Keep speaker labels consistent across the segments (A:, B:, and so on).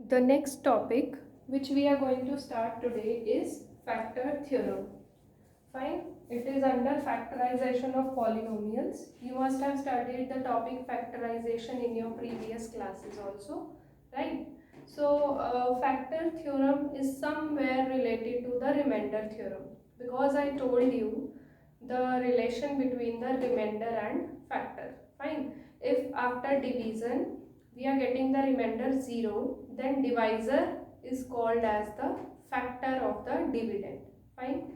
A: The next topic which we are going to start today is factor theorem. Fine, it is under factorization of polynomials. You must have studied the topic factorization in your previous classes also, right? So, factor theorem is somewhere related to the remainder theorem, because I told you the relation between the remainder and factor. Fine, if after division we are getting the remainder 0, then divisor is called as the factor of the dividend. Fine.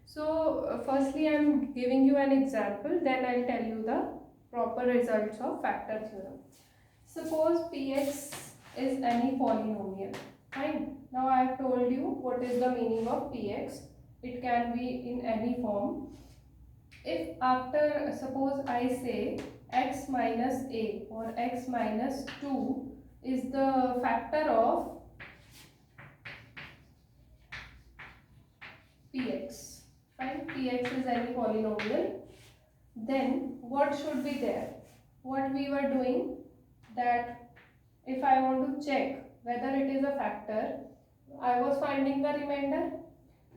A: So firstly I am giving you an example, then I will tell you the proper results of factor theorem. Suppose px is any polynomial. Fine. Now I have told you what is the meaning of px. It can be in any form. If after, suppose I say x minus a or x minus 2 is the factor of px, fine, px is any polynomial, then what should be there? What we were doing, that if I want to check whether it is a factor, I was finding the remainder.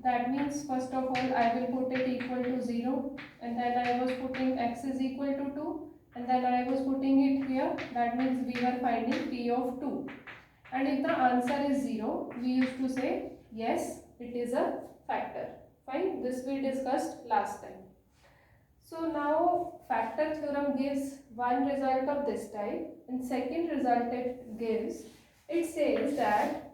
A: That means first of all I will put it equal to 0, and then I was putting x is equal to 2, and then I was putting it here. That means we were finding p of 2. And if the answer is 0, we used to say yes, it is a factor. Fine, this we discussed last time. So now factor theorem gives one result of this type, and second result it gives, it says that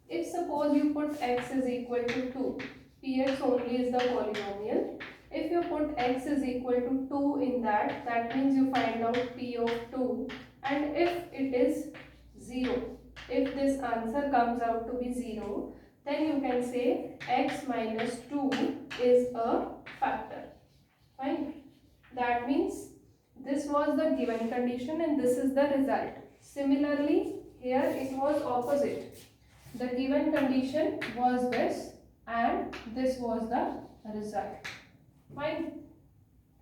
A: if suppose you put x is equal to 2, px only is the polynomial. If you put x is equal to 2 in that, that means you find out p of 2, and if it is 0, if this answer comes out to be 0, then you can say x minus 2 is a factor. Fine. That means this was the given condition and this is the result. Similarly, here it was opposite. The given condition was this and this was the result. Fine.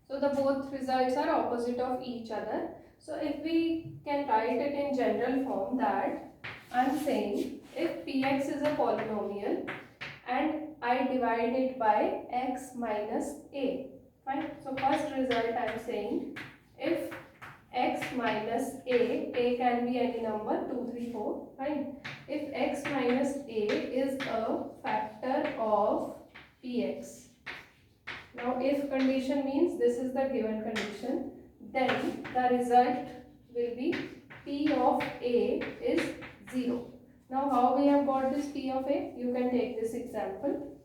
A: So the both results are opposite of each other. So if we can write it in general form, that I am saying if px is a polynomial and I divide it by x minus a. Fine. So first result I am saying if x minus a can be any number 2, 3, 4. Fine. If x minus a is a factor of px. Now if condition means this is the given condition, then the result will be p of a is 0. Now how we have got this p of a? You can take this example.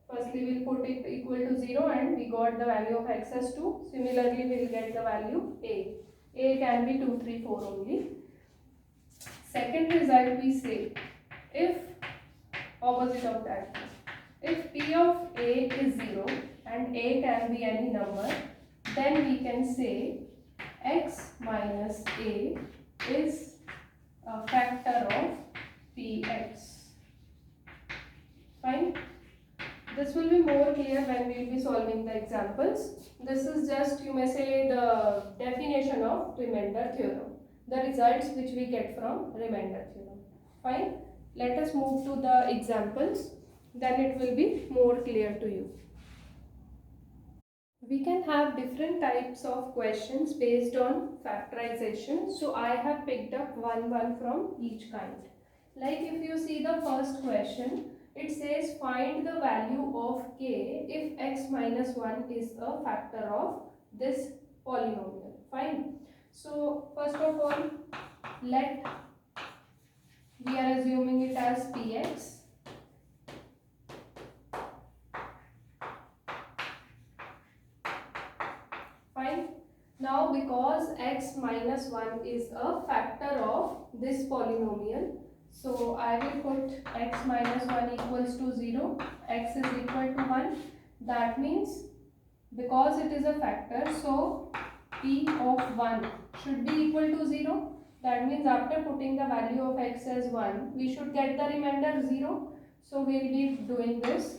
A: Firstly we will put it equal to 0 and we got the value of x as 2. Similarly we will get the value a. A can be 2, 3, 4 only. Second result we say if opposite of that, if p of a is 0 and a can be any number, then we can say x minus a is a factor of px. Fine. This will be more clear when we will be solving the examples. This is just, you may say, the definition of remainder theorem, the results which we get from remainder theorem. Fine. Let us move to the examples, then it will be more clear to you. We can have different types of questions based on factorization. So I have picked up one from each kind. Like if you see the first question, it says find the value of k if x minus 1 is a factor of this polynomial. Fine. So first of all, let we are assuming it as px. Fine. Now because x minus 1 is a factor of this polynomial, so I will put x minus 1 equals to 0, x is equal to 1. That means because it is a factor, so p of 1 should be equal to 0. That means after putting the value of x as 1, we should get the remainder 0. So we will be doing this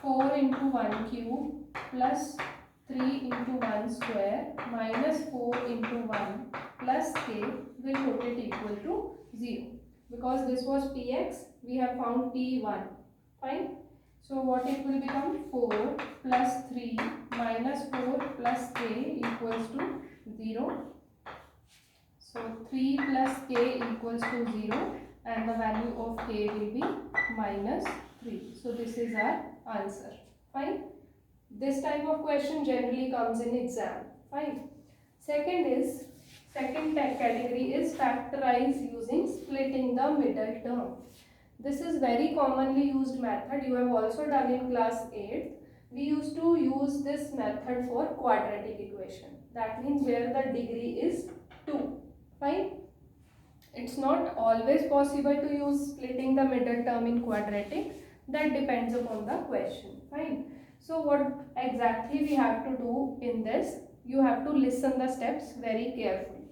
A: 4 into 1 cube plus 3 into 1 square minus 4 into 1 plus k, will put it equal to 0. because this was px, we have found p1. Fine. So what it will become? 4 plus 3 minus 4 plus k equals to 0. So 3 plus k equals to 0 and the value of k will be minus 3. So this is our answer. Fine. This type of question generally comes in exam. Fine. Second category is factorize using splitting the middle term. This is very commonly used method. You have also done in class 8. We used to use this method for quadratic equation. That means where the degree is 2. Fine. It's not always possible to use splitting the middle term in quadratic. That depends upon the question. Fine. So what exactly we have to do in this? You have to listen the steps very carefully.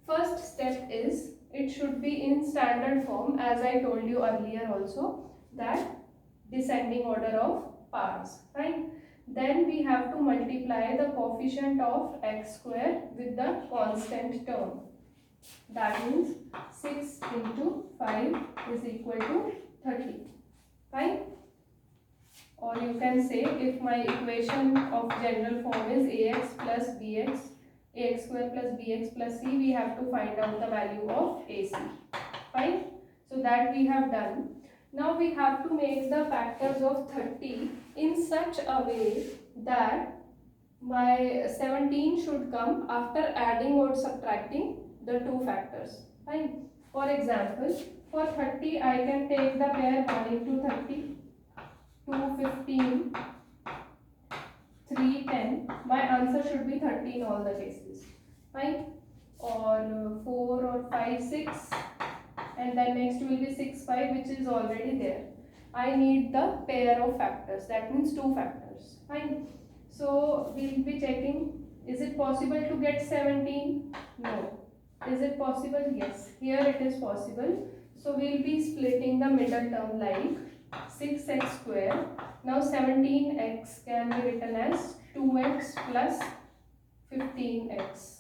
A: First step is, it should be in standard form, as I told you earlier also, that descending order of parts. Fine. Then we have to multiply the coefficient of x square with the constant term. That means 6 into 5 is equal to 30. Fine. Or you can say, if my equation of general form is ax plus bx, ax square plus bx plus c, we have to find out the value of ac. Fine. So that we have done. Now we have to make the factors of 30 in such a way that my 17 should come after adding or subtracting the two factors. Fine. For example, for 30 I can take the pair 1 into 30, 2, 15, 3, 10. My answer should be 30 in all the cases. Fine. Or 4 or 5, 6, and then next will be 6, 5, which is already there. I need the pair of factors, that means two factors. Fine. So we will be checking, is it possible to get 17? No. Is it possible? Yes. Here it is possible. So we will be splitting the middle term like 6x square. Now 17x can be written as 2x plus 15x.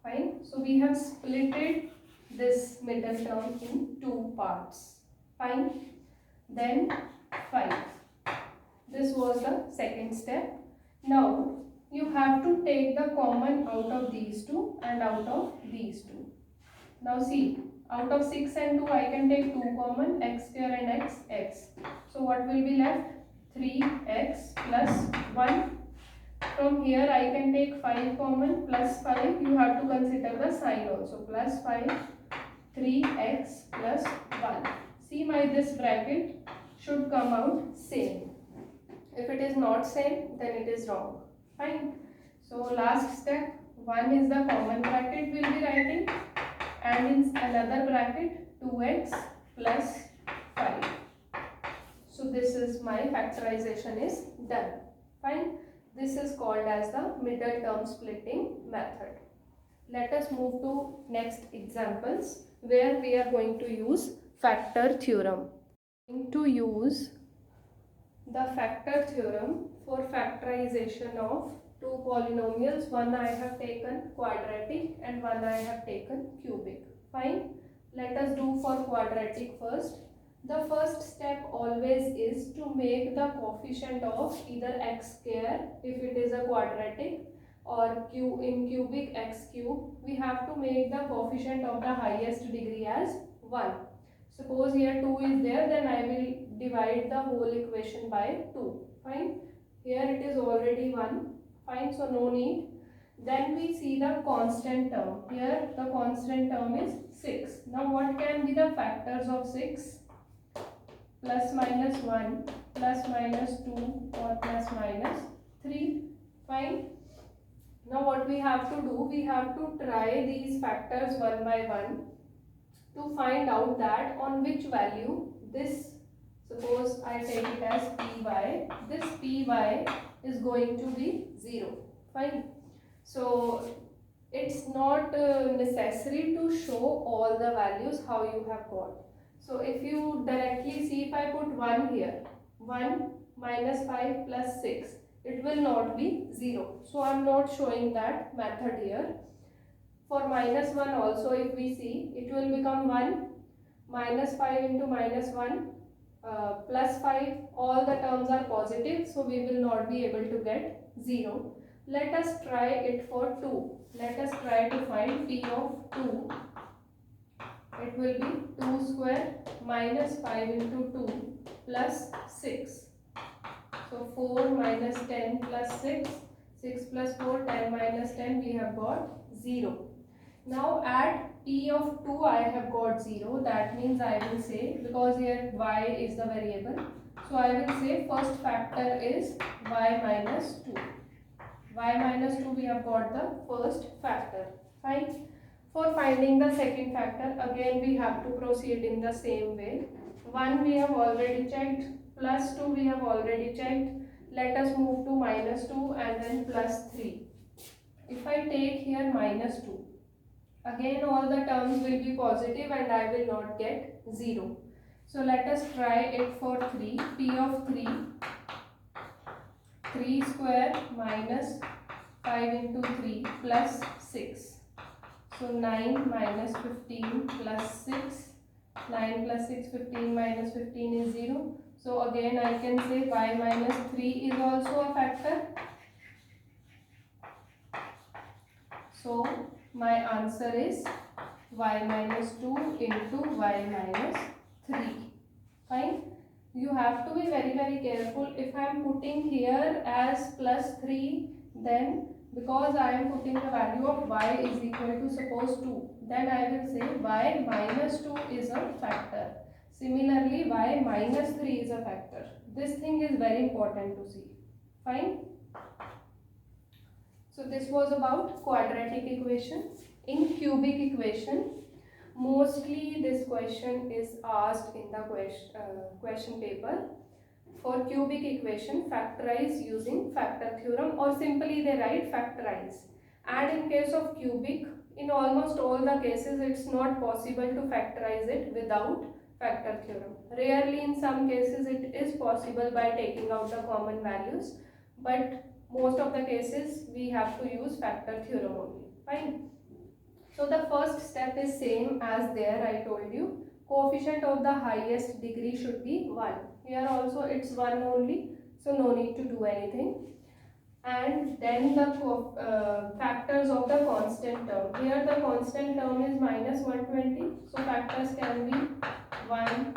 A: Fine. So we have splitted this middle term in two parts. Fine. Then 5. This was the second step. Now you have to take the common out of these two and out of these two. Now see, out of 6 and 2 I can take 2 common, x square and x. So what will be left? 3x plus 1. From here I can take 5 common, plus 5. You have to consider the sign also. Plus 5, 3x plus 1. See, my this bracket should come out same. If it is not same, then it is wrong. Fine. So last step, 1 is the common bracket we will be writing, and in another bracket 2x plus 5. So this is my factorization is done. Fine. This is called as the middle term splitting method. Let us move to next examples where we are going to use factor theorem. Going to use the factor theorem for factorization of two polynomials. One I have taken quadratic and one I have taken cubic. Fine. Let us do for quadratic first. The first step always is to make the coefficient of either x square if it is a quadratic, or in cubic x cube. We have to make the coefficient of the highest degree as 1. Suppose here 2 is there, then I will divide the whole equation by 2. Fine. Here it is already 1. Fine. So no need. Then we see the constant term. Here the constant term is 6. Now what can be the factors of 6? Plus minus 1, plus minus 2, or plus minus 3. Fine. Now what we have to do? We have to try these factors one by one to find out that on which value this, suppose I take it as py, this py is going to be 0. Fine. So it's not necessary to show all the values how you have got. So if you directly see, if I put 1 here, 1 minus 5 plus 6, it will not be 0. So I am not showing that method here. For minus 1 also, if we see, it will become 1. Minus 5 into minus 1 plus 5, all the terms are positive, so we will not be able to get 0. Let us try it for 2. Let us try to find P of 2. It will be 2 square minus 5 into 2 plus 6. So 4 minus 10 plus 6, 6 plus 4, 10 minus 10, we have got 0. Now at P of 2 I have got 0, that means I will say, because here y is the variable, so I will say first factor is y minus 2. Y minus 2 we have got the first factor. Fine. For finding the second factor, again we have to proceed in the same way. 1 we have already checked, plus 2 we have already checked. Let us move to minus 2 and then plus 3. If I take here minus 2, again all the terms will be positive and I will not get 0. So let us try it for 3. P of 3, 3 square minus 5 into 3 plus 6. So 9 minus 15 plus 6. 9 plus 6, 15 minus 15 is 0. So again I can say y minus 3 is also a factor. So my answer is y minus 2 into y minus 3. Fine. You have to be very careful. If I am putting here as plus 3, then because I am putting the value of y is equal to suppose 2, then I will say y minus 2 is a factor. Similarly, y minus 3 is a factor. This thing is very important to see. Fine. So this was about quadratic equation. In cubic equation, mostly this question is asked in the question paper. For cubic equation, factorize using factor theorem, or simply they write factorize. And in case of cubic, in almost all the cases it's not possible to factorize it without factor theorem. Rarely in some cases it is possible by taking out the common values, but most of the cases we have to use factor theorem only. Fine. So the first step is same as there I told you. Coefficient of the highest degree should be 1. Here also it's 1 only, so no need to do anything. And then the factors of the constant term. Here the constant term is minus 120. So factors can be 1,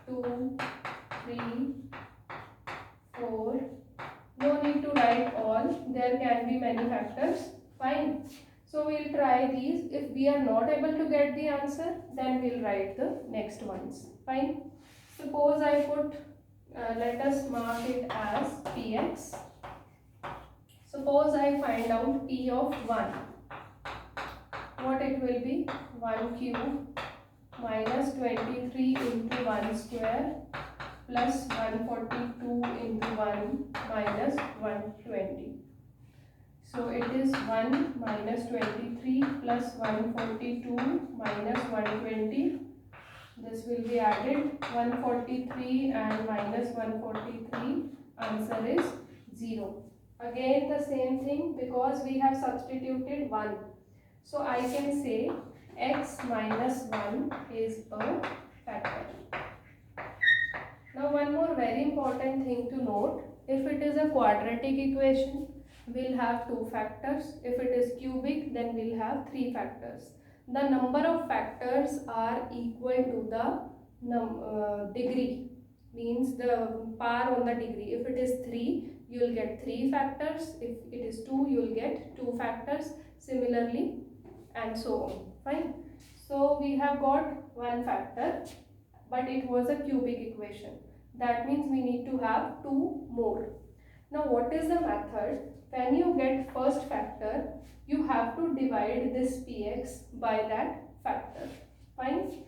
A: 2, 3, 4. No need to write all. There can be many factors. Fine. So we'll try these. If we are not able to get the answer, then we'll write the next ones. Fine. Suppose I put, let us mark it as Px. Suppose I find out P of 1. What it will be? 1 cube minus 23 into 1 square plus 142 into 1 minus 120. So it is 1 minus 23 plus 142 minus 120. This will be added. 143 and minus 143. Answer is 0. Again the same thing, because we have substituted 1. So I can say x minus 1 is a factor. Now one more very important thing to note. If it is a quadratic equation, we'll have 2 factors. If it is cubic, then we'll have 3 factors. The number of factors are equal to the degree, means the power on the degree. If it is 3, you will get 3 factors. If it is 2, you will get 2 factors. Similarly, and so on. Fine. So we have got 1 factor, but it was a cubic equation. That means we need to have 2 more. Now what is the method? When you get first factor, you have to divide this Px by that factor. Fine.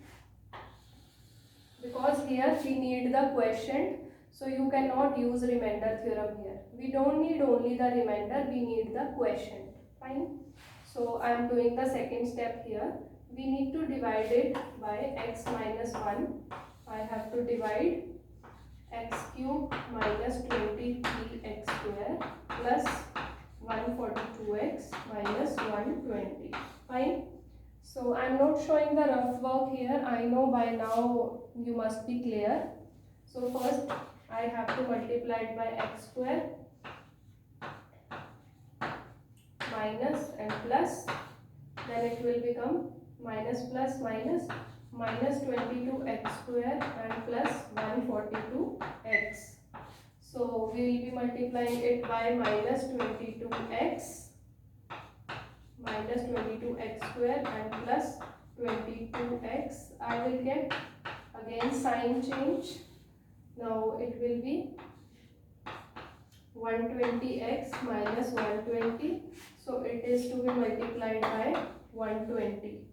A: Because here we need the quotient, so you cannot use remainder theorem here. We don't need only the remainder, we need the quotient. Fine. So I am doing the second step here. We need to divide it by x minus 1. I have to divide x cube minus 23x square plus 142x minus 120. Fine. So I'm not showing the rough work here. I know by now you must be clear. So first I have to multiply it by x square minus and plus, then it will become minus plus minus minus 22x square and plus 142x. So we will be multiplying it by minus 22x square and plus 22x. I will get again sign change. Now it will be 120x minus 120. So it is to be multiplied by 120.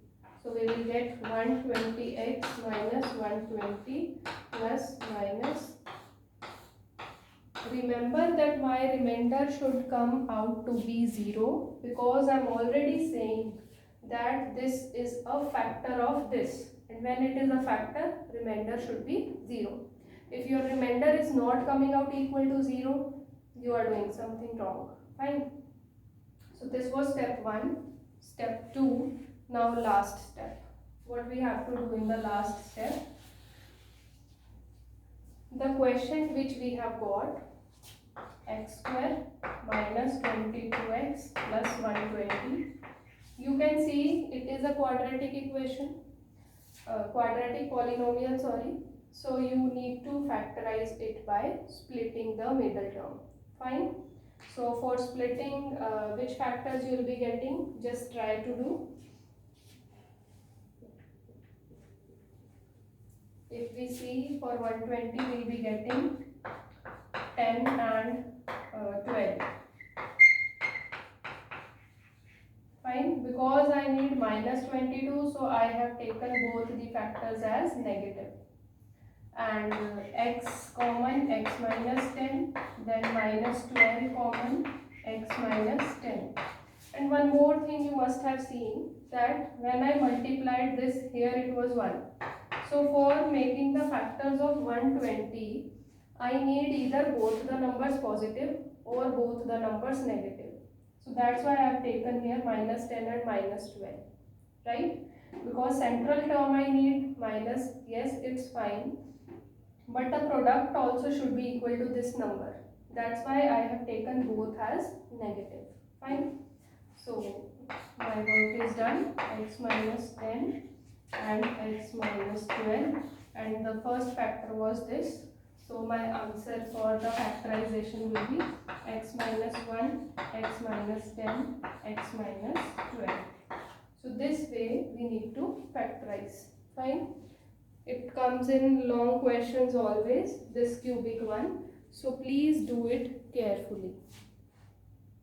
A: So we will get 120x minus 120 plus minus. Remember that my remainder should come out to be 0 because I am already saying that this is a factor of this, and when it is a factor, remainder should be 0. If your remainder is not coming out equal to 0, you are doing something wrong. Fine. So this was step 1. Step 2. Now last step. What we have to do in the last step? The quotient which we have got, x square minus 22x plus 120. You can see it is a quadratic equation, quadratic polynomial, sorry. So you need to factorize it by splitting the middle term. Fine. So for splitting, which factors you will be getting, just try to do. If we see for 120, we will be getting 10 and 12. Fine. Because I need minus 22, so I have taken both the factors as negative. And x common, x minus 10, then minus 12 common, x minus 10. And one more thing you must have seen, that when I multiplied this, here it was 1. So for making the factors of 120, I need either both the numbers positive or both the numbers negative. So that's why I have taken here minus 10 and minus 12, right? Because central term I need minus, yes, it's fine. But the product also should be equal to this number. That's why I have taken both as negative. Fine. So my work is done. X minus 10 and x minus 12. And the first factor was this. So my answer for the factorization will be x minus 1, x minus 10, x minus 12. So this way we need to factorize. Fine. It comes in long questions always, this cubic one. So please do it carefully.